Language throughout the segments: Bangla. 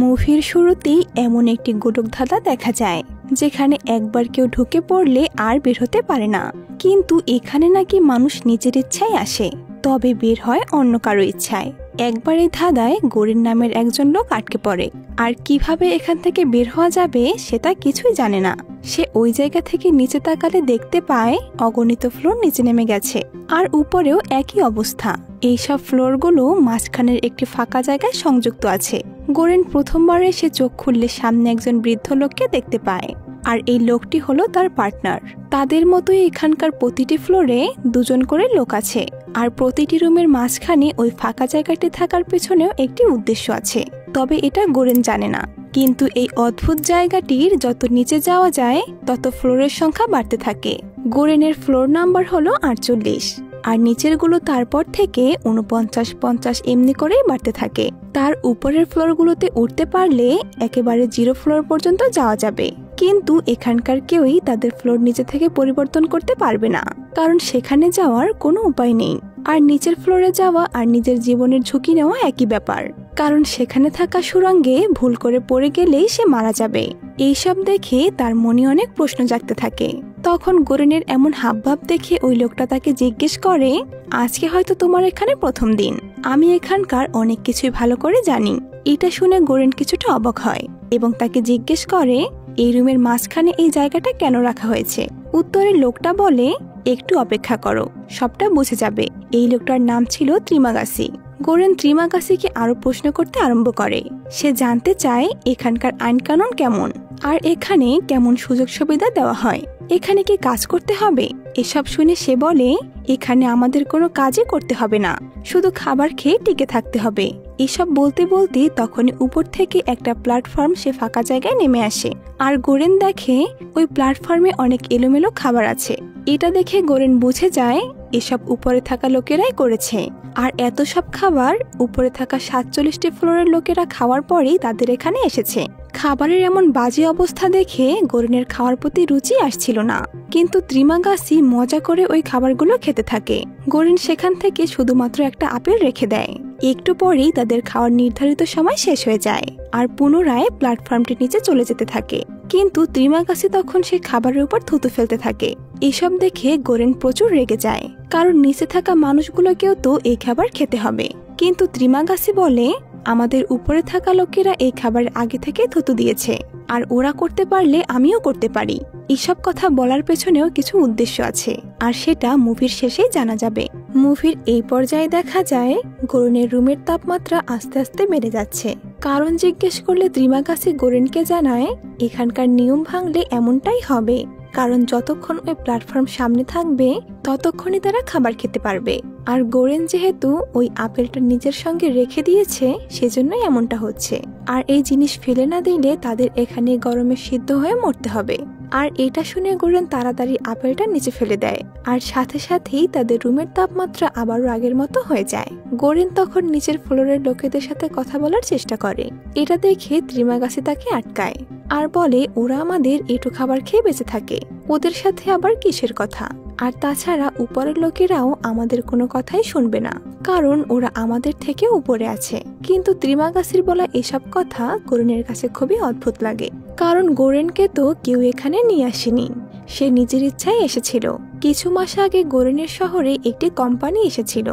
মুভির শুরুতেই এমন একটি গোলকধাঁধা দেখা যায় যেখানে একবার কেউ ঢুকে পড়লে আর বের হতে পারে না। কিন্তু এখানে নাকি মানুষ নিজের ইচ্ছায় আসে, তবে বের হয় অন্য কারো ইচ্ছায়। একবার এই ধাঁধায় গোরেন নামের একজন লোক আটকে পড়ে, আর কিভাবে এখান থেকে বের হওয়া যাবে সেটা কিছুই জানে না। সে ওই জায়গা থেকে নিচে তাকালে দেখতে পায় অগণিত ফ্লোর নিচে নেমে গেছে, আর উপরেও একই অবস্থা। এইসব ফ্লোরগুলো মাঝখানের একটি ফাঁকা জায়গায় সংযুক্ত আছে। গোরেন প্রথমবার এসে চোখ খুললে সামনে একজন বৃদ্ধ লোককে দেখতে পায়, আর এই লোকটি হলো তার পার্টনার। তাদের মতোই এখানকার প্রতিটি ফ্লোরে দুজন করে লোক আছে, আর প্রতিটি রুমের মাঝখানে ওই ফাঁকা জায়গাটি থাকার পেছনেও একটি উদ্দেশ্য আছে, তবে এটা গোরেন জানে না। কিন্তু এই অদ্ভুত জায়গাটির যত নিচে যাওয়া যায় তত ফ্লোরের সংখ্যা বাড়তে থাকে। গোরেনের ফ্লোর নাম্বার হলো 48, আর নিচের গুলো তারপর থেকে 49, 50 এমনি করেই বাড়তে থাকে। তার উপরের ফ্লোরগুলোতে উঠতে পারলে একেবারে 0 ফ্লোর পর্যন্ত যাওয়া যাবে, কিন্তু এখানকার কেউই তাদের ফ্লোর নিচে থেকে পরিবর্তন করতে পারবে না, কারণ সেখানে যাওয়ার কোনো উপায় নেই। আর নিচের ফ্লোরে যাওয়া আর নিজের জীবনের ঝুঁকি নেওয়া একই ব্যাপার, কারণ সেখানে থাকা সুড়ঙ্গে ভুল করে পড়ে গেলেই সে মারা যাবে। এইসব দেখে তার মনে অনেক প্রশ্ন জাগতে থাকে। তখন গোরেনের এমন হাবভাব দেখে ওই লোকটা তাকে জিজ্ঞেস করে, আজকে হয়তো তোমার এখানে প্রথম দিন, আমি এখানকার অনেক কিছুই ভালো করে জানি। এটা শুনে গোরেন কিছুটা অবাক হয় এবং তাকে জিজ্ঞেস করে এই রুমের মাঝখানে এই জায়গাটা কেন রাখা হয়েছে। উত্তরে লোকটা বলে, একটু অপেক্ষা করো, সবটা বুঝে যাবে। এই লোকটার নাম ছিল ত্রিমাগাসি। গোরেন ত্রিমাগাসিকে আরো প্রশ্ন করতে আরম্ভ করে। সে জানতে চায় এখানকার আইন কানুন কেমন, আর এখানে কেমন সুযোগ সুবিধা দেওয়া হয়, এখানে কি কাজ করতে হবে। এসব শুনে সে বলে, এখানে আমাদের কোনো কাজই করতে হবে না, শুধু খাবার খেয়ে টিকে থাকতে হবে। এসব বলতে বলতে তখনই উপর থেকে একটা প্ল্যাটফর্ম সে ফাঁকা জায়গায় নেমে আসে, আর গোরেন দেখে ওই প্ল্যাটফর্মে অনেক এলোমেলো খাবার আছে। এটা দেখে গোরেন বুঝে যায় এসব উপরে থাকা লোকেরাই করেছে, আর এত সব খাবার উপরে থাকা 47টি ফ্লোরের লোকেরা খাওয়ার পরেই তাদের এখানে এসেছে। খাবারের এমন বাজে অবস্থা দেখে গোরেনের খাওয়ার প্রতি রুচি আসছিল না, কিন্তু ত্রিমাগাসি মজা করে ওই খাবারগুলো খেতে থাকে। গোরেন সেখান থেকে শুধুমাত্র একটা আপেল রেখে দেয়। একটু পরেই তাদের খাওয়ার নির্ধারিত সময় শেষ হয়ে যায়, আর পুনরায় প্ল্যাটফর্মটির নিচে চলে যেতে থাকে। কিন্তু ত্রিমাগাসি তখন সেই খাবারের উপর থুতু ফেলতে থাকে। এসব দেখে গোরেন প্রচুর রেগে যায়, কারণ নিচে থাকা মানুষগুলোকেও তো এই খাবার খেতে হবে। কিন্তু ত্রিমাগাসি বলে, আমাদের উপরে থাকা লোকেরা এই খাবারের আগে থেকে থুতু দিয়েছে, আর ওরা করতে পারলে আমিও করতে পারি। এসব কথা বলার পেছনেও কিছু উদ্দেশ্য আছে, আর সেটা মুভির শেষেই জানা যাবে। মুভির এই পর্যায়ে দেখা যায় গোরেনের রুমের তাপমাত্রা আস্তে আস্তে বেড়ে যাচ্ছে। কারণ জিজ্ঞেস করলে ত্রিমাগাসি গোরেনকে জানায় এখানকার নিয়ম ভাঙলে এমনটাই হবে, কারণ যতক্ষণ ওই প্ল্যাটফর্ম সামনে থাকবে ততক্ষণই তারা খাবার খেতে পারবে। আর গোরেন যেহেতু ওই আপেলটা নিজের সঙ্গে রেখে দিয়েছে, সেজন্যই এমনটা হচ্ছে। আর এই জিনিস ফেলে না দিলে তাদের এখানে গরমে সিদ্ধ হয়ে মরতে হবে। আর এটা শুনে গোরেন তাড়াতাড়ি আপেলটা নিচে ফেলে দেয়, আর সাথে সাথেই তাদের রুমের তাপমাত্রা আবারও আগের মতো হয়ে যায়। গোরেন তখন নিচের ফ্লোরের লোকেদের সাথে কথা বলার চেষ্টা করে। এটা দেখে ত্রিমাগাসি তাকে আটকায় আর বলে, ওরা আমাদের একটু খাবার খেয়ে বেঁচে থাকে, ওদের সাথে আবার কিসের কথা। আর তাছাড়া উপরের লোকেরাও আমাদের কোনো কথাই শুনবে না, কারণ ওরা আমাদের থেকে উপরে আছে। কিন্তু ত্রিমাগাসির বলা এসব কথা গোরেনের কাছে খুবই অদ্ভুত লাগে, কারণ গোরেনকে তো কেউ এখানে নিয়ে আসেনি, সে নিজের ইচ্ছায় এসেছিল। কিছু মাস আগে গোরেনের শহরে একটি কোম্পানি এসেছিল,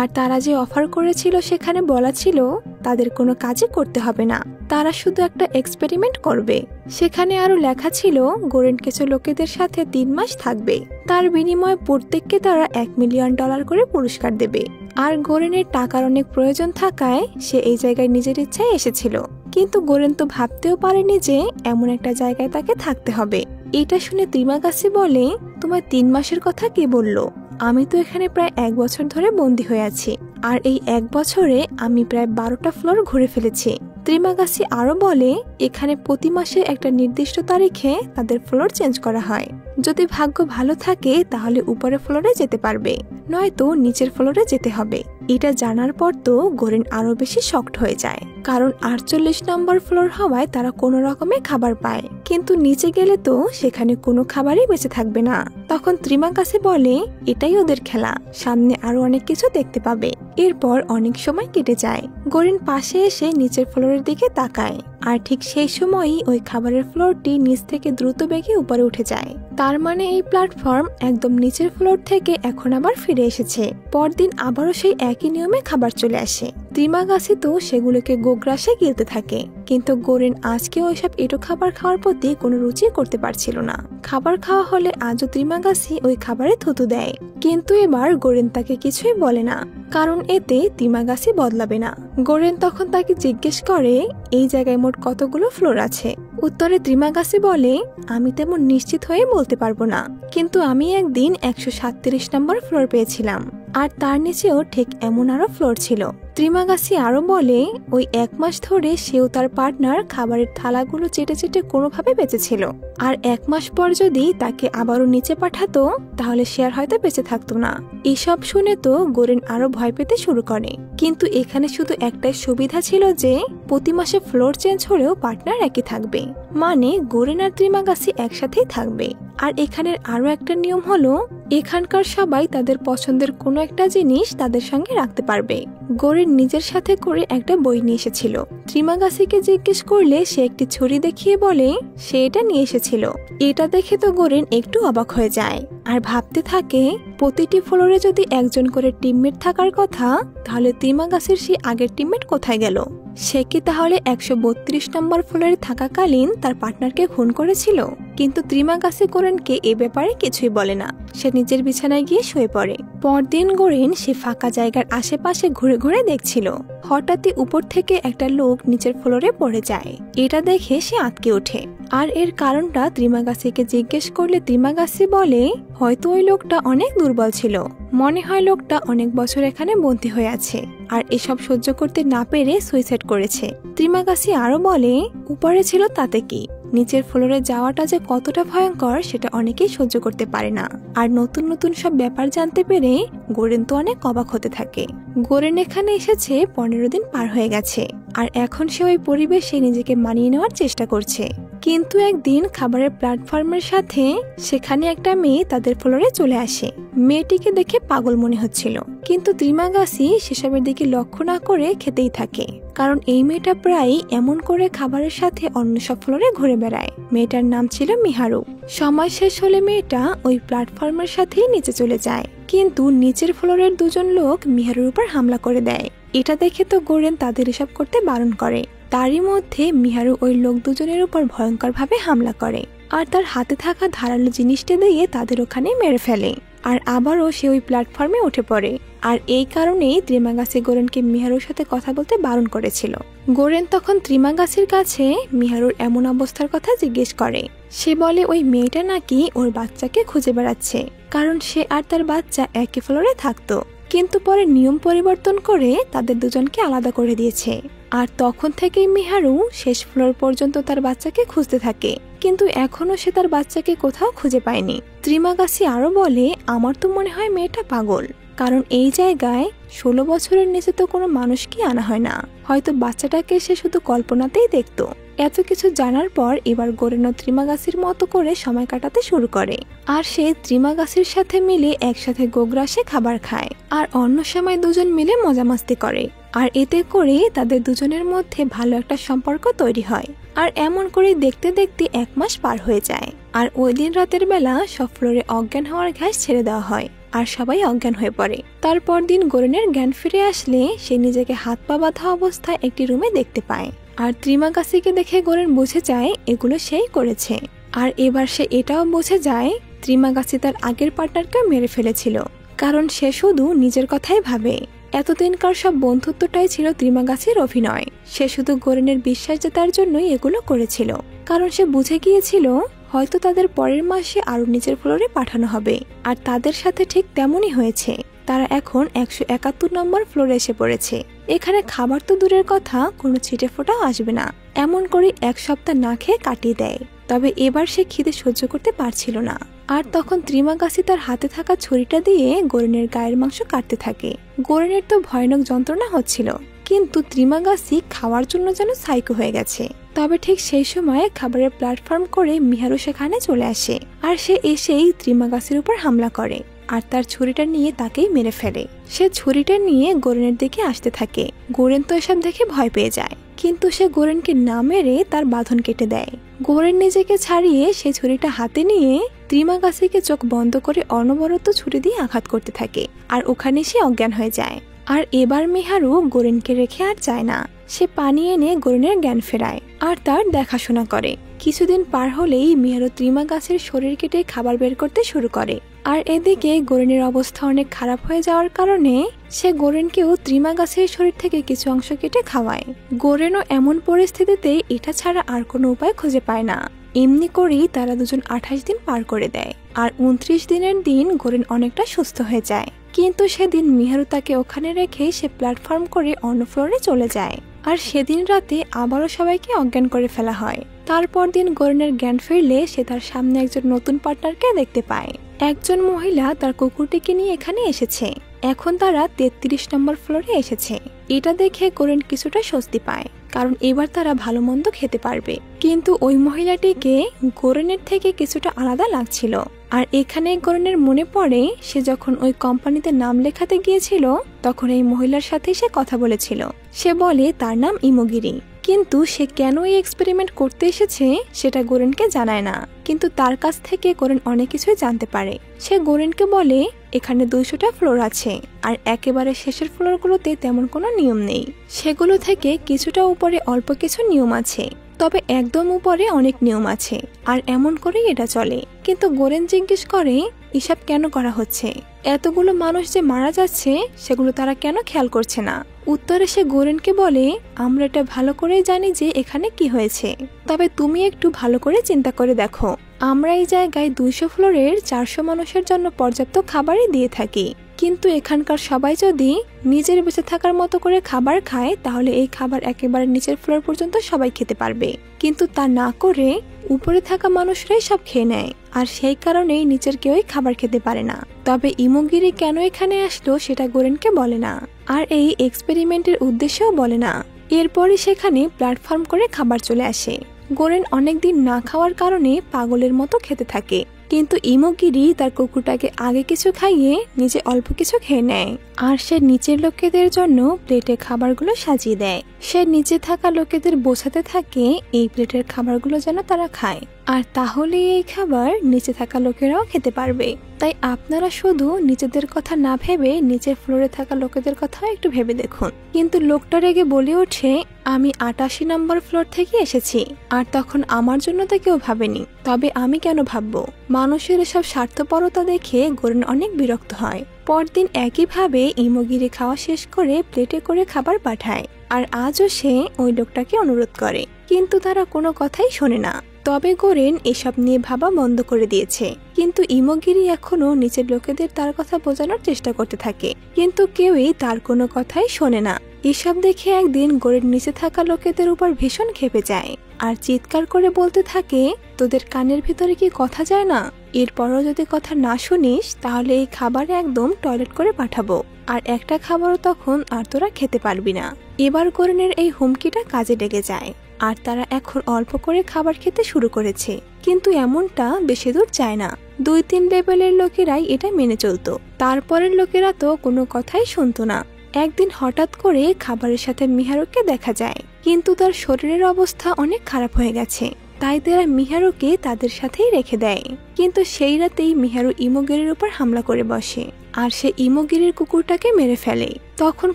আর তারা যে অফার করেছিল সেখানে বলা ছিল তাদের কোনো কাজই করতে হবে না, তারা শুধু একটা এক্সপেরিমেন্ট করবে। সেখানে আরো লেখা ছিল গোরেন কিছু লোকেদের সাথে 3 মাস থাকবে, তার বিনিময়ে প্রত্যেককে তারা $1 মিলিয়ন করে পুরস্কার দেবে। আর গোরেনের টাকার অনেক প্রয়োজন থাকায় সে এই জায়গায় নিজের ইচ্ছায় এসেছিল, কিন্তু গোরেন তো ভাবতেও পারেনি যে এমন একটা জায়গায় তাকে থাকতে হবে। এটা শুনে ত্রিমাগাসি বলে, তোমার 3 মাসের কথা কে বললো? আমি তো এখানে প্রায় 1 বছর ধরে বন্দী হয়ে আছি, আর এই 1 বছরে আমি প্রায় 12টা ফ্লোর ঘুরে ফেলেছি। ত্রিমাগাসি আরো বলে, এখানে প্রতি মাসে একটা নির্দিষ্ট তারিখে তাদের ফ্লোর চেঞ্জ করা হয়। যদি ভাগ্য ভালো থাকে তাহলে উপরের ফ্লোরে যেতে পারবে, নয়তো নিচের ফ্লোরে যেতে হবে। এটা জানার পর তো গোরেন আরো বেশি শকড হয়ে যায়, কারণ 48 নম্বর ফ্লোর হওয়ায় তারা কোনো রকমে খাবার পায়, কিন্তু নিচে গেলে তো সেখানে কোনো খাবারই বেঁচে থাকবে না। তখন ত্রিমাগাসি বলে এটাই ওদের খেলা, সামনে আরো অনেক কিছু দেখতে পাবে। এরপর অনেক সময় কেটে যায়। গোরেন পাশে এসে নিচের ফ্লোরের দিকে তাকায়, আর ঠিক সেই সময়ই ওই খাবারের ফ্লোরটি নিচ থেকে দ্রুত বেগে উপরে উঠে যায়। তার মানে এই প্ল্যাটফর্ম একদম নিচের ফ্লোর থেকে এখন আবার ফিরে এসেছে। পরদিন আবারও সেই একই নিয়মে খাবার চলে আসে। ত্রিমাগাসি তো সেগুলোকে গোগ্রাসে গিলতে থাকে, কিন্তু গোরেন আজকে ওইসব এঁটো খাবার খাওয়ার প্রতি কোনো রুচি করতে পারছিল না। খাবার খাওয়া হলে আজও ত্রিমাগাসি ওই খাবারে থুতু দেয়, কিন্তু এবার গোরেন তাকে কিছুই বলে না, কারণ এতে ত্রিমাগাসি বদলাবে না। গোরেন তখন তাকে জিজ্ঞেস করে এই জায়গায় মোট কতগুলো ফ্লোর আছে। উত্তরে ত্রিমাগাসি বলে আমি তেমন নিশ্চিত হয়ে বলতে পারবো না, কিন্তু আমি একদিন 137 নম্বর ফ্লোর পেয়েছিলাম, আর তার নিচেও ঠিক এমন আরো ফ্লোর ছিল। ত্রিমাগাসি আরো বলে ওই 1 মাস ধরে সেও তার পার্টনার খাবারের থালাগুলো চেটে চেটে কোনোভাবে বেঁচেছিল, আর 1 মাস পর যদি তাকে আবারও নিচে পাঠাতো তাহলে সে আর হয়তো বেঁচে থাকতো না। এসব শুনে তো গোরেন আরো ভয় পেতে শুরু করে, কিন্তু এখানে শুধু একটাই সুবিধা ছিল যে প্রতি মাসে ফ্লোর চেঞ্জ হলেও পার্টনার একই থাকবে, মানে গোরেন আর ত্রিমাগাসি একসাথেই থাকবে। আর এখানের আরো একটা নিয়ম হলো এখানকার সবাই তাদের পছন্দের কোনো একটা জিনিস তাদের সঙ্গে রাখতে পারবে। গোরেন নিজের সাথে করে একটা বই নিয়ে এসেছিল। ত্রিমাগাসিকে জিজ্ঞেস করলে সে একটি ছুরি দেখিয়ে বলে সে এটা নিয়ে এসেছিল। এটা দেখে তো গোরেন একটু অবাক হয়ে যায়, আর ভাবতে থাকে প্রতিটি ফ্লোরে যদি একজন করে টিমমেট থাকার কথা, তাহলে ত্রিমাগাসির সেই আগের টিমমেট কোথায় গেল? সে কি তাহলে 132 নম্বর ফ্লোরে থাকাকালীন তার পার্টনারকে খুন করেছিল? কিন্তু ত্রিমাগাসি গোরেনকে এ ব্যাপারে কিছুই বলে না, সে নিজের বিছানায় গিয়ে শুয়ে পড়ে। পরদিন গোরেন সে ফাঁকা জায়গার আশেপাশে ঘুরে ঘুরে দেখছিল। হঠাৎই উপর থেকে একটা লোক নিচের ফ্লোরে পড়ে যায়। এটা দেখে সে আঁতকে ওঠে, আর এর কারণটা ত্রিমাগাসিকে জিজ্ঞেস করলে ত্রিমাগাসি বলে হয়তো ওই লোকটা অনেক দুর্বল ছিল, মনে হয় লোকটা অনেক বছর এখানে বন্দী হয়ে আছে, আর এসব সহ্য করতে না পেরে সুইসাইড করেছে। ত্রিমাগাসি আরো বলে উপরে ছিল তাতে কি, নিচের ফ্লোরে যাওয়াটা যে কতটা ভয়ঙ্কর সেটা অনেকেই সহ্য করতে পারে না। আর নতুন নতুন সব ব্যাপার জানতে পেরে গোরেন তো অনেক অবাক হতে থাকে। গোরেন এখানে এসেছে 15 দিন পার হয়ে গেছে, আর এখন সে ওই পরিবেশে নিজেকে মানিয়ে নেওয়ার চেষ্টা করছে। কিন্তু একদিন খাবারের প্ল্যাটফর্মের সাথে সেখানে একটা মেয়ে তাদের ফ্লোরে চলে আসে। মেয়েটিকে দেখে পাগল মনে হচ্ছিল, কিন্তু ত্রিমাগাসি সেসবের দিকে লক্ষ্য না করে খেতেই থাকে, কারণ এই মেয়েটা প্রায় এমন করে খাবারের সাথে অন্য সব ফ্লোরে ঘুরে বেড়ায়। মেয়েটার নাম ছিল মিহারু। সময় শেষ হলে মেয়েটা ওই প্ল্যাটফর্মের সাথেই নিচে চলে যায়, কিন্তু নিচের ফ্লোরের দুজন লোক মিহারুর উপর হামলা করে দেয়। এটা দেখে তো গোরেন তাদের এসব করতে বারণ করে। তারই মধ্যে মিহারু ওই লোক দুজনের উপর ভয়ঙ্করভাবে হামলা করে, আর তার হাতে থাকা ধারালো জিনিসটা দিয়ে তাদের ওখানে মেরে ফেলে। আর আবারও সে ওই প্ল্যাটফর্মে উঠে পড়ে, আর এই কারণেই ত্রিমাগাসি গোরেনকে মিহারুর সাথে কথা বলতে বারণ করেছিল। গোরেন তখন ত্রিমাগাসির কাছে মিহারুর এমন অবস্থার কথা জিজ্ঞেস করে। সে বলে ওই মেয়েটা নাকি ওর বাচ্চাকে খুঁজে বেড়াচ্ছে, কারণ সে আর তার বাচ্চা একই ফ্লোরে থাকতো, কিন্তু পরে নিয়ম পরিবর্তন করে তাদের দুজনকে আলাদা করে দিয়েছে। আর তখন থেকেই মিহারু শেষ ফ্লোর পর্যন্ত তার বাচ্চাকে খুঁজতে থাকে, কিন্তু এখনো সে তার বাচ্চাকে কোথাও খুঁজে পায়নি। ত্রিমাগাসি আরো বলে আমার তো মনে হয় মেয়েটা পাগল, কারণ এই জায়গায় 16 বছরের নিচে তো কোনো মানুষকে আনা হয় না, হয়তো বাচ্চাটাকে সে শুধু কল্পনাতেই দেখতো। এত কিছু জানার পর এবার গোরেন ত্রিমাগাসির মতো করে সময় কাটাতে শুরু করে, আর সে ত্রিমাগাসির সাথে মিলে একসাথে গোগ্রাসে খাবার খায়, আর অন্য সময় দুজন মিলে মজামাস্তি করে। আর এতে করে তাদের দুজনের মধ্যে ভালো একটা সম্পর্ক তৈরি হয়। আর এমন করে দেখতে দেখতে 1 মাস পার হয়ে যায়, আর ওই দিন রাতের বেলা সব ফ্লোরে অজ্ঞান হওয়ার ঘাস ছেড়ে দেওয়া হয়, আর সবাই অজ্ঞান হয়ে পড়ে। তারপর দিন গোরেনের জ্ঞান ফিরে আসলে সে নিজেকে হাত পা বাঁধা অবস্থায় একটি রুমে দেখতে পায়, আর ত্রিমাগাসিকে দেখে গোরেন বুঝে যায় এগুলো সেই করেছে। আর এবার সে এটাও বুঝে যায় ত্রিমাগাসি তার আগের পার্টনারকে মেরে ফেলেছিল, কারণ সে শুধু নিজের কথাই ভাবে। এতদিনকার সব বন্ধুত্বটাই ছিল ত্রিমাগাসির অভিনয়। সে শুধু গোরেনের বিশ্বাস জেতার জন্যই এগুলো করেছিল, কারণ সে বুঝে গিয়েছিল হয়তো তাদের পরের মাসে আরো নিচের ফ্লোরে পাঠানো হবে। আর তাদের সাথে ঠিক তেমনই হয়েছে। তারা এখন 171 নম্বর ফ্লোরে এসে পড়েছে। এখানে খাবার তো দূরের কথা, কোনো ছিটে ফোটাও আসবে না। এমন করে 1 সপ্তাহ না খেয়ে কাটিয়ে দেয়। তবে এবার সে খিদে সহ্য করতে পারছিল না। আর তখন ত্রিমাগাছি তার হাতে থাকা ছুরিটা দিয়ে গোরেনের গায়ের মাংস কাটতে থাকে। গোরেনের তো ভয়ানক যন্ত্রণা হচ্ছিল, কিন্তু ত্রিমাগাছি খাওয়ার জন্য যেন সাইকো হয়ে গেছে। তবে ঠিক সেই সময় খাবারের প্ল্যাটফর্ম করে মিহারু সেখানে চলে আসে, আর সে এসেই ত্রিমাগাছির উপর হামলা করে আর তার ছুরিটা নিয়ে তাকেই মেরে ফেলে। সে ছুরিটা নিয়ে গোরেনের দিকে আসতে থাকে। গোরেন তো এসব দেখে ভয় পেয়ে যায়, কিন্তু সে গোরেনকে না মেরে তার বাঁধন কেটে দেয়। গোরেন নিজেকে ছাড়িয়ে সে ছুরিটা হাতে নিয়ে ত্রিমাগাছিকে চোখ বন্ধ করে অনবরত ছুরি দিয়ে আঘাত করতে থাকে, আর ওখানে সে অজ্ঞান হয়ে যায়। আর এবার মিহারু গোরেনকে রেখে আর যায় না। সে পানি এনে গোরেনের জ্ঞান ফেরায় আর তার দেখাশোনা করে। কিছুদিন পার হলেই মিহারু ত্রিমাগাছির শরীর কেটে খাবার বের করতে শুরু করে। আর এদিকে গোরেনের অবস্থা অনেক খারাপ হয়ে যাওয়ার কারণে সে গোরেনকেও ত্রিমাগাছির শরীর থেকে কিছু অংশ কেটে খাওয়ায়। গোরেনও এমন পরিস্থিতিতে এটা ছাড়া আর কোনো উপায় খুঁজে পায় না। এমনি করেই তারা দুজন 28 দিন পার করে দেয়। আর 29 দিনের দিন গোরেন অনেকটা সুস্থ হয়ে যায়। কিন্তু সেদিন মিহারু তাকে ওখানে রেখে সে প্ল্যাটফর্ম করে অন্য ফ্লোরে চলে যায়। আর সেদিন রাতে আবারও সবাইকে অজ্ঞান করে ফেলা হয়। তারপর দিন গোরেনের জ্ঞান ফিরলে সে তার সামনে একজন নতুন পার্টনারকে দেখতে পায়। একজন মহিলা তার কুকুরটিকে নিয়ে এখানে এসেছে। এখন তারা 33 নম্বর ফ্লোরে এসেছে। এটা দেখে গোরেন কিছুটা স্বস্তি পায়, কারণ এবার তারা ভালো মন্দ খেতে পারবে। কিন্তু ওই মহিলাটিকে গোরেনের থেকে কিছুটা আলাদা লাগছিল। আর এখানে গোরেনের মনে পড়ে সে যখন ওই কোম্পানিতে নাম লেখাতে গিয়েছিল তখন এই মহিলার সাথে সে কথা বলেছিল। সে বলে তার নাম ইমোগিরি, কিন্তু সে কেন এই এক্সপেরিমেন্ট করতে এসেছে সেটা গোরেনকে জানায় না। কিন্তু তার কাছ থেকে গোরেন অনেক কিছুই জানতে পারে। সে গোরেনকে বলে এখানে 200টা ফ্লোর আছে, আর একেবারে শেষের ফ্লোরগুলোতে তেমন কোনো নিয়ম নেই। সেগুলো থেকে কিছুটা উপরে অল্প কিছু নিয়ম আছে, তবে একদম উপরে অনেক নিয়ম আছে, আর এমন করেই এটা চলে। কিন্তু গোরেন জিজ্ঞেস করে এসব কেন করা হচ্ছে, এতগুলো মানুষ যে মারা যাচ্ছে সেগুলো তারা কেন খেয়াল করছে না। উত্তরে সে গোরেনকে বলে আমরা এটা ভালো করে জানি যে এখানে কি হয়েছে, তবে তুমি একটু ভালো করে চিন্তা করে দেখো, আমরা এই জায়গায় 200 ফ্লোরের 400 মানুষের জন্য পর্যাপ্ত খাবারই দিয়ে থাকি। কিন্তু এখানকার সবাই যদি নিজের বেঁচে থাকার মতো করে খাবার খায় তাহলে এই খাবার একেবারে নিচের ফ্লোর পর্যন্ত সবাই খেতে পারবে। কিন্তু তা না করে উপরে থাকা মানুষরাই সব খেয়ে নেয়, আর সেই কারণেই নিচের কেউই খাবার খেতে পারে না। তবে ইমোগিরি কেন এখানে আসলো সেটা গোরেনকে বলে না, আর এই এক্সপেরিমেন্টের উদ্দেশ্যও বলে না। এরপরই সেখানে প্ল্যাটফর্ম করে খাবার চলে আসে। গোরেন অনেকদিন না খাওয়ার কারণে পাগলের মতো খেতে থাকে, কিন্তু ইমোগিরি তার কুকুরটাকে আগে কিছু খাইয়ে নিজে অল্প কিছু খেয়ে নেয়। আর সে নিচের লোকেদের জন্য প্লেটে খাবারগুলো সাজিয়ে দেয়। সে নিচে থাকা লোকেদের বোঝাতে থাকে এই প্লেটের খাবারগুলো যেন তারা খায়, আর তাহলে এই খাবার নিচে থাকা লোকেরাও খেতে পারবে। তাই আপনারা শুধু নিজেদের কথা না ভেবে নিচের ফ্লোরে থাকা লোকেদের কথাও একটু ভেবে দেখুন। কিন্তু লোকটা রেগে বলে ওঠে আমি 88 নম্বর ফ্লোর থেকে এসেছি, আর তখন আমার জন্য তো কেউ ভাবেনি, তবে আমি কেন ভাববো। মানুষের এসব স্বার্থপরতা দেখে গোরেন অনেক বিরক্ত হয়। পরদিন একইভাবে ইমোগিরি খাওয়া শেষ করে প্লেটে করে খাবার পাঠায়, আর আজও সে ওই লোকটাকে অনুরোধ করে, কিন্তু তারা কোনো কথাই শোনে না। তবে গোরেন এসব নিয়ে ভাবা বন্ধ করে দিয়েছে। কিন্তু ইমোগিরি এখনো নিচের লোকেদের তার কথা বোঝানোর চেষ্টা করতে থাকে, কিন্তু কেউই তার কোনো কথাই শোনে না। এসব দেখে একদিন গোরেন নিচে থাকা লোকেদের উপর ভীষণ ক্ষেপে যায়, আর চিৎকার করে বলতে থাকে তোদের কানের ভিতরে কি কথা যায় না, এরপরও যদি কথা না শুনিস তাহলে এই খাবারে একদম টয়লেট করে পাঠাবো, আর একটা খাবারও তখন আর তোরা খেতে পারবি না। এবার গোরেনের এই হুমকিটা কাজে লেগে যায়, আর তারা এখন অল্প করে খাবার খেতে শুরু করেছে। কিন্তু এমনটা বেশি দূর যায় না, 2-3 লেভেলের লোকেরাই এটা মেনে চলতো, তারপরের লোকেরা তো কোনো কথাই শুনতো না। একদিন হঠাৎ করে খাবারের সাথে মিহারুকে দেখা যায়, কিন্তু তার শরীরের অবস্থা অনেক খারাপ হয়ে গেছে, তাই তারা মিহারুকে তাদের সাথেই রেখে দেয়। কিন্তু সেই রাতেই মিহারু ইমোগিরির উপর হামলা করে বসে, আর সে ইমোগিরির কুকুরটাকে মেরে ফেলে। তখন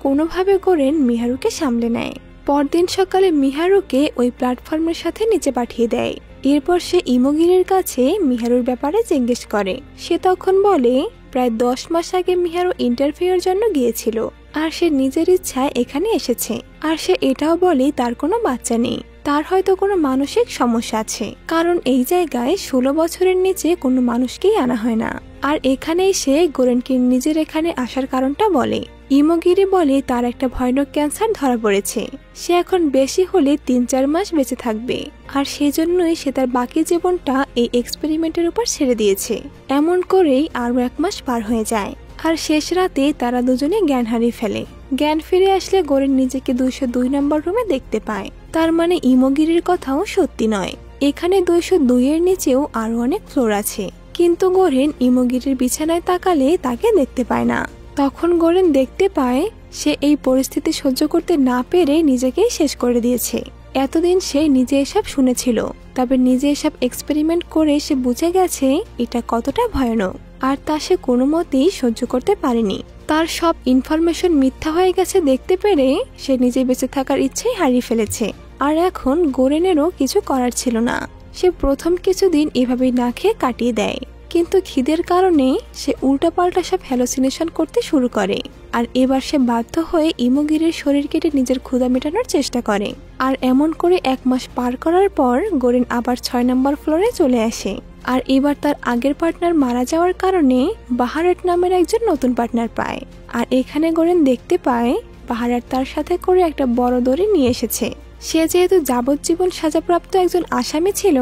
কোনোভাবে গোরেন মিহারুকে সামলে নেয়। পরদিন সকালে মিহারুকে ওই প্ল্যাটফর্মের সাথে নিচে পাঠিয়ে দেয়। এরপর সে ইমোগিরির কাছে মিহারুর ব্যাপারে জিজ্ঞেস করে। সে তখন বলে প্রায় 10 মাস আগে মিহারু ইন্টারভিউর জন্য গিয়েছিল, আর সে নিজের ইচ্ছায় এখানে এসেছে। আর সে এটাও বলে তার কোনো বাচ্চা নেই, তার হয়তো কোনো মানসিক সমস্যা আছে, কারণ এই জায়গায় 16 বছরের নিচে কোনো মানুষকেই আনা হয় না। আর এখানেই সে গোরেনকে নিজের এখানে আসার কারণটা বলে। ইমোগিরি বলে তার একটা ভয়ানক ক্যান্সার ধরা পড়েছে, সে এখন বেশি হলে ৩-৪ মাস বেঁচে থাকবে, আর সেজন্যই সে তার বাকি জীবনটা এই এক্সপেরিমেন্টের উপর ছেড়ে দিয়েছে। এমন করেই আরও ১ মাস পার হয়ে যায়, আর শেষ রাতে তারা দুজনে জ্ঞান হারিয়ে ফেলে। জ্ঞান ফিরে আসলে গোরেন নিজেকে ২০২ নম্বর রুমে দেখতে পায়। তার মানে ইমোগিরির কথাও সত্যি নয়, এখানে ২০২ এর নিচেও আরো অনেক ফ্লোর আছে। কিন্তু গোরেন ইমোগিরির বিছানায় তাকালে তাকে দেখতে পায় না। তখন গোরেন দেখতে পায় সে এই পরিস্থিতি সহ্য করতে না পেরে নিজেকেই শেষ করে দিয়েছে। এতদিন সে নিজে এসব শুনেছিল, তবে নিজে এসব এক্সপেরিমেন্ট করে সে বুঝে গেছে এটা কতটা ভয়ানক, আর তা সে কোনো মতেই সহ্য করতে পারেনি। তার সব ইনফরমেশন মিথ্যা হয়ে গেছে দেখতে পেরে সে নিজে বেঁচে থাকার ইচ্ছেই হারিয়ে ফেলেছে। আর এখন গোরেনেরও কিছু করার ছিল না। সে প্রথম কিছুদিন এভাবেই না খেয়ে কাটিয়ে দেয়, কিন্তু খিদের কারণে সে উল্টাপাল্টা সব হ্যালোসিনেশন করতে শুরু করে। আর এবার সে বাধ্য হয়ে ইমোগিরির শরীর কেটে নিজের ক্ষুধা মেটানোর চেষ্টা করে। আর এমন করে ১ মাস পার করার পর গোরেন আবার ৬ নম্বর ফ্লোরে চলে আসে। আর এবার তার আগের পার্টনার মারা যাওয়ার কারণে বাহারাট নামের একজন নতুন পার্টনার পায়। আর এখানে গোরেন দেখতে পায় বাহারাট তার সাথে করে একটা বড় দড়ি নিয়ে এসেছে। সে যেহেতু যাবজ্জীবন সাজাপ্রাপ্ত একজন আসামি ছিল,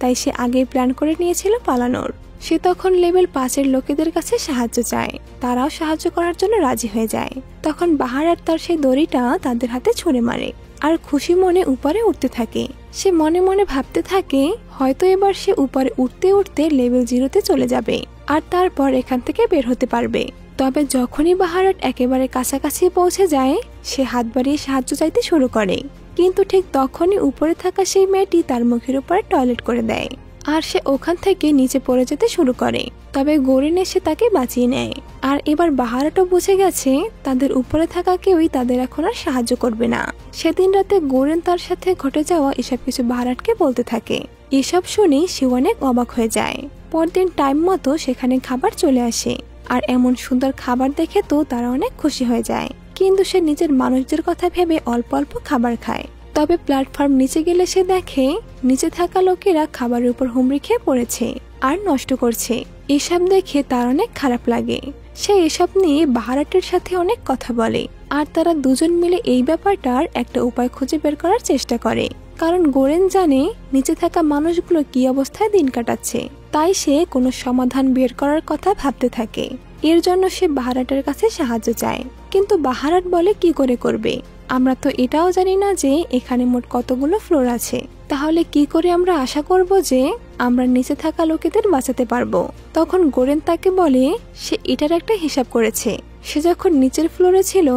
তাই সে আগেই প্ল্যান করে নিয়েছিল পালানোর। সে তখন লেভেল ৫-এর লোকেদের কাছে সাহায্য চায়, তারাও সাহায্য করার জন্য রাজি হয়ে যায়। তখন বাহারাট তার সেই দড়িটা তাদের হাতে ছুঁড়ে মারে, আর খুশি মনে উপরে উঠতে থাকে। সে মনে মনে ভাবতে থাকে হয়তো এবার সে উপরে উঠতে উঠতে লেভেল 0-তে চলে যাবে, আর তারপর এখান থেকে বের হতে পারবে। তবে যখনই বাহারাট একেবারে কাছাকাছি পৌঁছে যায়, সে হাত বাড়িয়ে সাহায্য চাইতে শুরু করে। কিন্তু ঠিক তখনই উপরে থাকা সেই মেয়েটি তার মুখের উপরে টয়লেট করে দেয়, আর সে ওখান থেকে নিচে পড়ে যেতে শুরু করে। তবে গোরেন এসে তাকে বাঁচিয়ে নেয়। আর এবার বাহারাটও বুঝে গেছে তাদের উপরে থাকা কেউই তাদের এখন আর সাহায্য করবে না। সেদিন রাতে গোরেন তার সাথে ঘটে যাওয়া এসব কিছু বাহারাটকে বলতে থাকে। এসব শুনে সে অনেক অবাক হয়ে যায়। পরদিন টাইম মতো সেখানে খাবার চলে আসে, আর এমন সুন্দর খাবার দেখে তো তারা অনেক খুশি হয়ে যায়। কিন্তু সে নিজের মানুষদের কথা ভেবে অল্প অল্প খাবার খায়। তবে প্ল্যাটফর্ম নিচে গেলে সে দেখে নিচে থাকা লোকেরা খাবারের উপর হুমড়ি খেয়ে পড়েছে আর নষ্ট করছে। এসব দেখে তার অনেক খারাপ লাগে। সে এসব নিয়ে বাহারাটের সাথে অনেক কথা বলে, আর তারা দুজন মিলে এই ব্যাপারটার একটা উপায় খুঁজে বের করার চেষ্টা করে। কারণ গোরেন জানে নিচে থাকা মানুষগুলো কি অবস্থায় দিন কাটাচ্ছে, তাই সে কোনো সমাধান বের করার কথা ভাবতে থাকে। এর জন্য সে বাহারাটের কাছে সাহায্য চায়, কিন্তু বাহারাট বলে কি করে করবে, আমরা তো এটাও জানি না যে এখানে মোট কতগুলো ফ্লোর আছে, তাহলে কি করে আমরা আশা করব যে আমরা নিচে থাকা লোকেদের বাঁচাতে পারবো। তখন গোরেন তাকে বলে সে এটার একটা হিসাব করেছে। সে যখন নিচের ফ্লোরে ছিল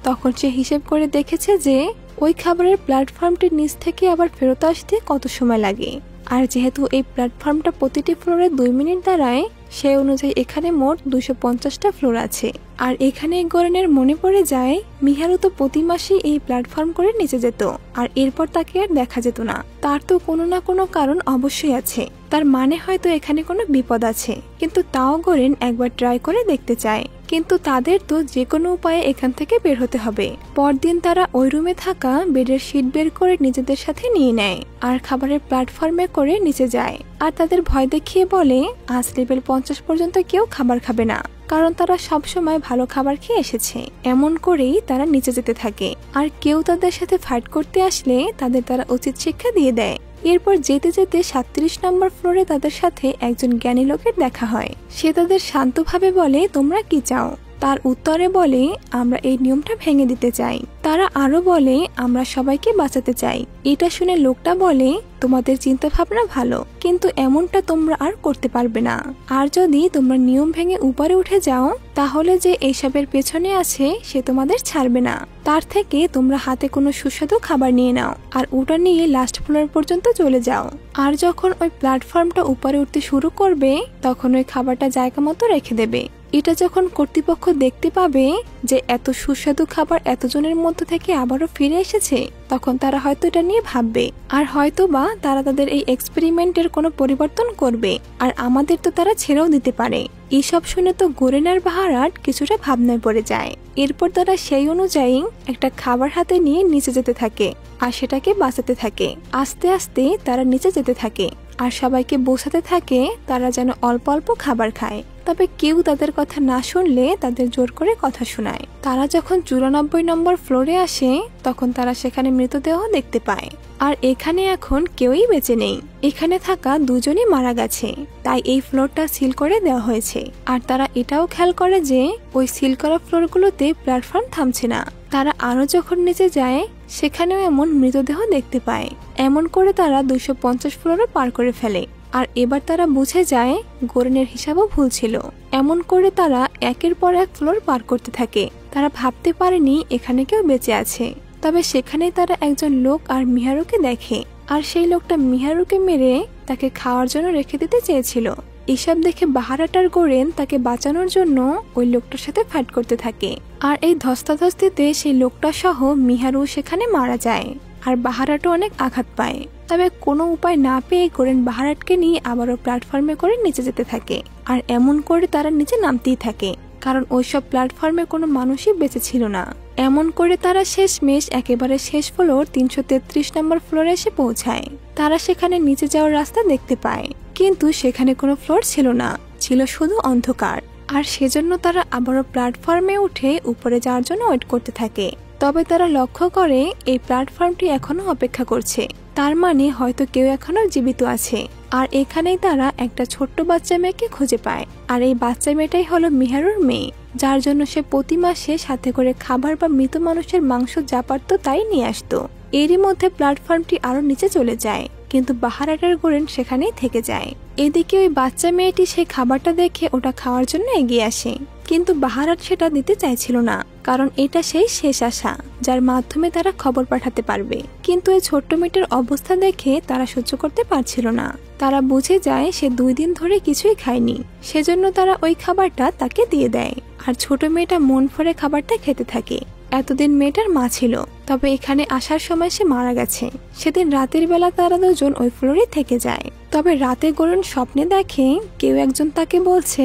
তখন সে হিসেব করে দেখেছে যে ওই খাবারের প্ল্যাটফর্মটির নিচ থেকে আবার ফেরত আসতে কত সময় লাগে। আর যেহেতু এই প্ল্যাটফর্মটা প্রতিটি ফ্লোরে ২ মিনিট দাঁড়ায়, সেই অনুযায়ী এখানে মোট ২৫০টা ফ্লোর আছে। আর এখানে গোরেনের মনে পড়ে যায় মিহারু তো প্রতি মাসে এই প্ল্যাটফর্ম করে নিচে যেত, আর এরপর তাকে আর দেখা যেত না। তার তো কোনো না কোনো কারণ অবশ্যই আছে, তার মানে হয়তো এখানে কোনো বিপদ আছে। কিন্তু তাও গোরেন একবার ট্রাই করে দেখতে চায়। কিন্তু তাদের তো যে কোনো উপায়ে এখান থেকে বের হতে হবে। পরদিন তারা ওই রুমে থাকা বেডের শীট বের করে নিজেদের সাথে নিয়ে নেয়, আর খাবারের প্ল্যাটফর্মে করে নিচে যায়। আর তাদের ভয় দেখিয়ে বলে আজ লেভেল ৫০ পর্যন্ত কেউ খাবার খাবে না, কারণ তারা সবসময় ভালো খাবার খেয়ে এসেছে। এমন করেই তারা নিচে যেতে থাকে, আর কেউ তাদের সাথে ফাইট করতে আসলে তাদের তারা উচিত শিক্ষা দিয়ে দেয়। এরপর যেতে যেতে ৩৭ নম্বর ফ্লোরে তাদের সাথে একজন জ্ঞানী লোকের দেখা হয়। সে তাদের শান্তভাবে বলে তোমরা কি চাও। তার উত্তরে বলে আমরা এই নিয়মটা ভেঙে দিতে চাই। তারা আরো বলে আমরা সবাইকে বাঁচাতে চাই। এটা শুনে লোকটা বলে তোমাদের চিন্তা ভাবনা ভালো, কিন্তু এমনটা তোমরা আর করতে পারবে না। আর যদি তোমরা নিয়ম ভেঙে উপরে উঠে যাও তাহলে যে এইসবের পেছনে আছে সে তোমাদের ছাড়বে না। তার থেকে তোমরা হাতে কোনো সুস্বাদু খাবার নিয়ে নাও আর ওটা নিয়ে লাস্ট ফ্লোর পর্যন্ত চলে যাও। আর যখন ওই প্ল্যাটফর্মটা উপরে উঠতে শুরু করবে তখন ওই খাবারটা জায়গা মতো রেখে দেবে। এটা যখন কর্তৃপক্ষ দেখতে পাবে যে এত সুস্বাদু খাবার এতজনের মধ্যে থেকে আবারও ফিরে এসেছে, তখন তারা হয়তো এটা নিয়ে ভাববে, আর হয়তো বা তারা তাদের এই এক্সপেরিমেন্টের কোনো পরিবর্তন করবে, আর আমাদের তো তারা ছেড়েও দিতে পারে। এইসব শুনে তো গোরেন আর বাহারাট কিছুটা ভাবনায় পড়ে যায়। এরপর তারা সেই অনুযায়ী একটা খাবার হাতে নিয়ে নিচে যেতে থাকে আর সেটাকে বাঁচাতে থাকে। আস্তে আস্তে তারা নিচে যেতে থাকে। আর সবাইকে বোঝাতে থাকে তারা যেন অল্প অল্প খাবার খায়। তবে কেউ তাদের কথা না শুনলে তাদের জোর করে কথা শোনায়। তারা যখন 94 নম্বর ফ্লোরে আসে তখন তারা সেখানে মৃতদেহ দেখতে পায়। আর এখানে এখন কেউই বেঁচে নেই, এখানে থাকা দুজনই মারা গেছে। তাই এই ফ্লোরটা সিল করে দেওয়া হয়েছে। আর তারা এটাও খেয়াল করে যে ওই সিল করা ফ্লোরগুলোতে প্ল্যাটফর্ম থামছে না। তারা আরো যখন নিচে যায় সেখানেও এমন মৃতদেহ দেখতে পায়। এমন করে তারা 250 ফ্লোরও পার করে ফেলে। আর এবার তারা বুঝে যায় গোরেনের হিসাবও ভুল ছিল। এমন করে তারা একের পর এক ফ্লোর পার করতে থাকে। তারা ভাবতে পারেনি এখানে কেউ বেঁচে আছে। তবে সেখানে তারা একজন লোক আর মিহারুকে দেখে। আর সেই লোকটা মিহারুকে মেরে তাকে খাওয়ার জন্য রেখে দিতে চেয়েছিল। এসব দেখে বাহারাটার গোরেন তাকে বাঁচানোর জন্য ওই লোকটার সাথে ফাইট করতে থাকে। আর এই ধস্তাধস্তিতে সেই লোকটা সহ মিহারু সেখানে মারা যায়। আর বাহারাটও অনেক আঘাত পায়। তবে কোনো উপায় না পেয়ে গোরেন বাহারাটকে নিয়ে আবারও প্ল্যাটফর্মে করে নিচে যেতে থাকে। আর এমন করে তারা নিচে নামতেই থাকে, কারণ ওইসব প্ল্যাটফর্মে কোনো মানুষই বেঁচে ছিল না। এমন করে তারা শেষমেশ একেবারে শেষ ফ্লোর 333 নম্বর ফ্লোরে এসে পৌঁছায়। তারা সেখানে নিচে যাওয়ার রাস্তা দেখতে পায়, কিন্তু সেখানে কোনো ফ্লোর ছিল না, ছিল শুধু অন্ধকার। আর সেজন্য তারা আবারও প্ল্যাটফর্মে উঠে উপরে যাওয়ার জন্য ওয়েট করতে থাকে। তবে তারা লক্ষ্য করে এই প্ল্যাটফর্মটি এখনো অপেক্ষা করছে, তার মানে হয়তো কেউ এখনো জীবিত আছে। আর এখানেই তারা একটা ছোট্ট বাচ্চা মেয়েকে খুঁজে পায়। আর এই বাচ্চা মেয়েটাই হলো মিহারুর মেয়ে, যার জন্য সে প্রতি মাসে সাথে করে খাবার বা মৃত মানুষের মাংস যা পারত তাই নিয়ে আসতো। এরই মধ্যে প্ল্যাটফর্মটি আরো নিচে চলে যায়, কিন্তু বাহারাটার গোরেন সেখানেই থেকে যায়। এদিকে ওই বাচ্চা মেয়েটি সেই খাবারটা দেখে ওটা খাওয়ার জন্য এগিয়ে আসে, কিন্তু বাহারাট সেটা দিতে চাইছিল না, কারণ এটা সেই শেষ আশা যার মাধ্যমে তারা খবর পাঠাতে পারবে। কিন্তু এই ছোট্ট মেয়েটার অবস্থা দেখে তারা সহ্য করতে পারছিল না। তারা বুঝে যায় সে 2 দিন ধরে কিছুই খায়নি, সেজন্য তারা ওই খাবারটা তাকে দিয়ে দেয়। আর ছোট মেয়েটা মন ভরে খাবারটা খেতে থাকে। এতদিন মেয়েটার মা ছিল, তবে এখানে আসার সময় সে মারা গেছে। সেদিন রাতের বেলা তারা দুজন ওই ফ্লোরে থেকে যায়। তবে রাতে গোরেন স্বপ্নে দেখে কেউ একজন তাকে বলছে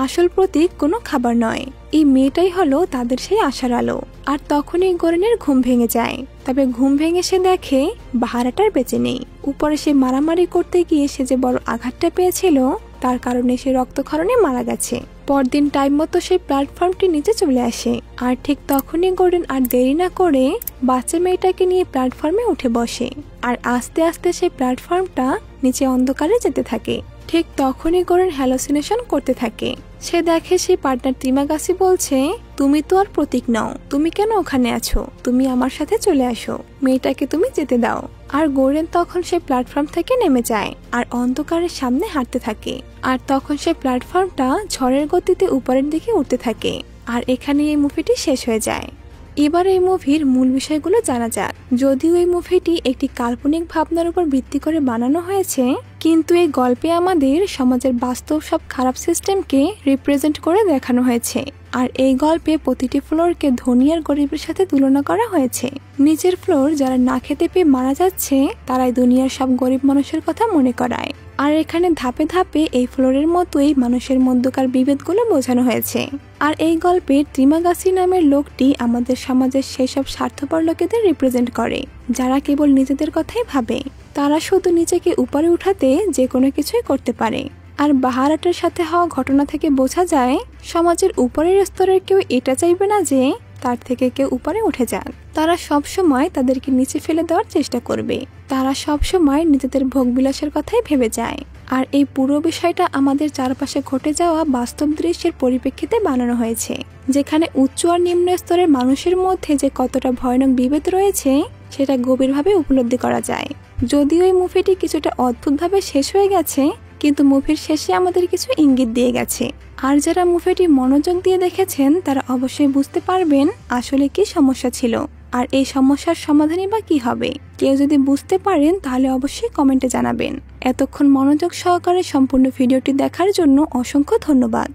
আসল প্রতীক কোনো খাবার নয়, এই মেয়েটাই হলো তাদের সেই আশার আলো। আর তখনই গোরেনের ঘুম ভেঙে যায়। তবে ঘুম ভেঙে সে দেখে বাহারাটার বেঁচে নেই। উপরে সে মারামারি করতে গিয়ে সে যে বড় আঘাতটা পেয়েছিল তার কারণে সে রক্তক্ষরণে মারা গেছে। পরদিন টাইম মতো সেই প্ল্যাটফর্মটি নিচে চলে আসে। আর ঠিক তখনই গোরেন আর দেরি না করে বাচ্চা মেয়েটাকে নিয়ে প্ল্যাটফর্মে উঠে বসে। আর আস্তে আস্তে সেই প্ল্যাটফর্মটা নিচে অন্ধকারে যেতে থাকে। ঠিক তখনই গোরেন হ্যালোসিনেশন করতে থাকে। সে দেখে সেই পার্টনার ত্রিমাগাসি বলছে, তুমি তো আর প্রতীক নাও, তুমি কেন ওখানে আছো, তুমি আমার সাথে চলে আসো, মেয়েটাকে তুমি যেতে দাও। আর গোরেন তখন সে প্ল্যাটফর্ম থেকে নেমে যায় আর অন্ধকারের সামনে হাঁটতে থাকে। আর তখন সে প্ল্যাটফর্মটা ঝড়ের গতিতে উপরের দিকে উঠতে থাকে। আর এখানে এই মুভিটি শেষ হয়ে যায়। এবার এই মুভির মূল বিষয়গুলো জানা যাক। যদিও এই মুভিটি একটি কাল্পনিক ভাবনার উপর ভিত্তি করে বানানো হয়েছে, কিন্তু এই গল্পে আমাদের সমাজের বাস্তব সব খারাপ সিস্টেমকে রিপ্রেজেন্ট করে দেখানো হয়েছে। আর এই গল্পে প্রতিটি ফ্লোরকে ধনী আর গরিবের সাথে তুলনা করা হয়েছে। নিচের ফ্লোর যারা না খেতে পেয়ে মারা যাচ্ছে তারাই দুনিয়ার সব গরিব মানুষের কথা মনে করায়। আর এখানে ধাপে ধাপে এই ফ্লোরের মতোই মানুষের মধ্যকার বিভেদগুলো বোঝানো হয়েছে। আর এই গল্পের ত্রিমাগাসি নামের লোকটি আমাদের সমাজের সেই সব স্বার্থপর লোকেদের রিপ্রেজেন্ট করে, যারা কেবল নিজেদের কথাই ভাবে। তারা শুধু নিজেকে উপরে উঠাতে যে কোনো কিছুই করতে পারে। আর বাহারাটের সাথে হওয়া ঘটনা থেকে বোঝা যায় সমাজের উপরের স্তরের কেউ এটা চাইবে না যে তার থেকে কেউ উপরে উঠে যাক। তারা সব সময় তাদেরকে নিচে ফেলে দেওয়ার চেষ্টা করবে। তারা সব সময় নিজেদের ভোগবিলাসের কথাই ভেবে যায়। আর এই পুরো বিষয়টা আমাদের চারপাশে ঘটে যাওয়া বাস্তব দৃশ্যের পরিপ্রেক্ষিতে বানানো হয়েছে, যেখানে উচ্চ আর নিম্ন স্তরের মানুষের মধ্যে যে কতটা ভয়ানক বিভেদ রয়েছে সেটা গভীরভাবে উপলব্ধি করা যায়। যদিও এই মুভিটি কিছুটা অদ্ভুতভাবে শেষ হয়ে গেছে, কিন্তু মুভির শেষে আমাদের কিছু ইঙ্গিত দিয়ে গেছে। আর যারা মুভিটি মনোযোগ দিয়ে দেখেছেন তারা অবশ্যই বুঝতে পারবেন আসলে কি সমস্যা ছিল আর এই সমস্যার সমাধানই বা কি হবে। কেউ যদি বুঝতে পারেন তাহলে অবশ্যই কমেন্টে জানাবেন। এতক্ষণ মনোযোগ সহকারে সম্পূর্ণ ভিডিওটি দেখার জন্য অসংখ্য ধন্যবাদ।